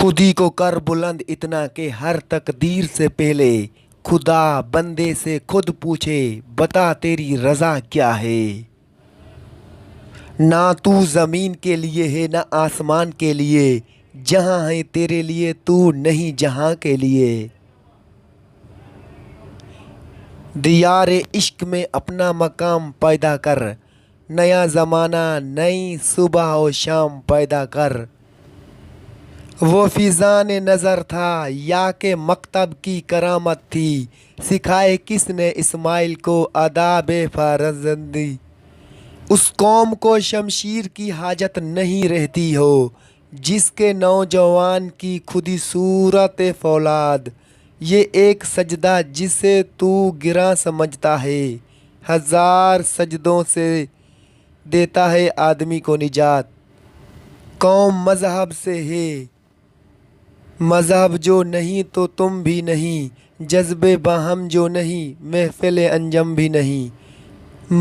खुदी को कर बुलंद इतना कि हर तकदीर से पहले खुदा बंदे से खुद पूछे, बता तेरी रज़ा क्या है। ना तू ज़मीन के लिए है ना आसमान के लिए, जहाँ है तेरे लिए तू नहीं जहाँ के लिए। दियार इश्क में अपना मकाम पैदा कर, नया ज़माना नई सुबह और शाम पैदा कर। वो फिजान नज़र था या के मकतब की करामत थी, सिखाए किसने इस्माइल को आदाब फरजंदी। उस कौम को शमशीर की हाजत नहीं रहती हो, जिसके नौजवान की खुदी सूरत फौलाद। ये एक सजदा जिसे तू गिरा समझता है, हजार सजदों से देता है आदमी को निजात। कौम मजहब से है, मजहब जो नहीं तो तुम भी नहीं, जज्बे बाहम जो नहीं महफिल अंजम भी नहीं।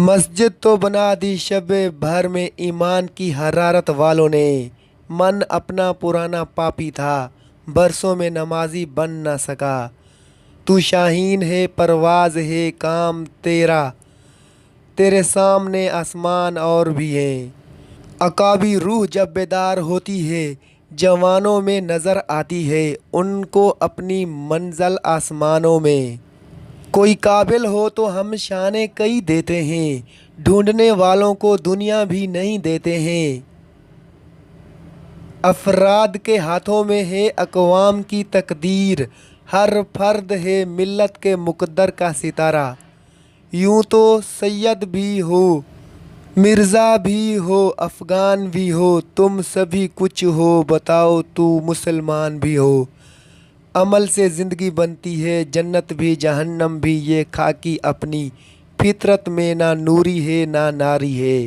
मस्जिद तो बना दी शबे भर में ईमान की हरारत वालों ने, मन अपना पुराना पापी था बरसों में नमाजी बन ना सका। तू शाहीन है परवाज़ है काम तेरा, तेरे सामने आसमान और भी हैं। अकाबी रूह जब बेदार होती है जवानों में नज़र आती है, उनको अपनी मंज़ल आसमानों में। कोई काबिल हो तो हम शाने कई देते हैं, ढूंढने वालों को दुनिया भी नहीं देते हैं। अफराद के हाथों में है अक़वाम की तकदीर, हर फर्द है मिल्लत के मुक़द्दर का सितारा। यूँ तो सैयद भी हो मिर्ज़ा भी हो अफ़गान भी हो, तुम सभी कुछ हो बताओ तू मुसलमान भी हो। अमल से ज़िंदगी बनती है जन्नत भी जहन्नम भी, ये खाकी अपनी फितरत में ना नूरी है ना नारी है।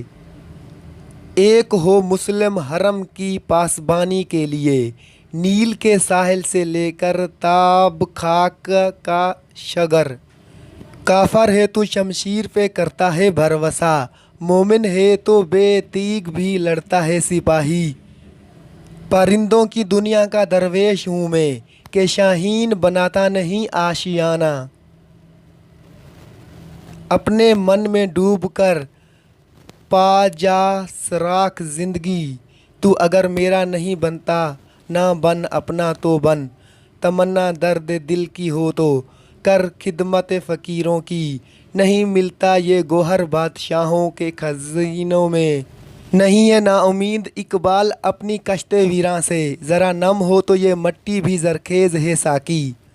एक हो मुस्लिम हरम की पासबानी के लिए, नील के साहिल से लेकर ताब खाक का शगर। काफर है तो शमशीर पे करता है भरवसा, मोमिन है तो बेतीग भी लड़ता है सिपाही। परिंदों की दुनिया का दरवेश हूँ मैं, कि शाहीन बनाता नहीं आशियाना। अपने मन में डूब कर पा जा सराख ज़िंदगी, तू अगर मेरा नहीं बनता ना बन अपना तो बन। तमन्ना दर्द दिल की हो तो कर खिदमत फ़कीरों की, नहीं मिलता ये गोहर बादशाहों के खज़ीनों में। नहीं है ना उम्मीद इकबाल अपनी कश्ते वीरां से, ज़रा नम हो तो ये मट्टी भी ज़रखेज़ है साकी।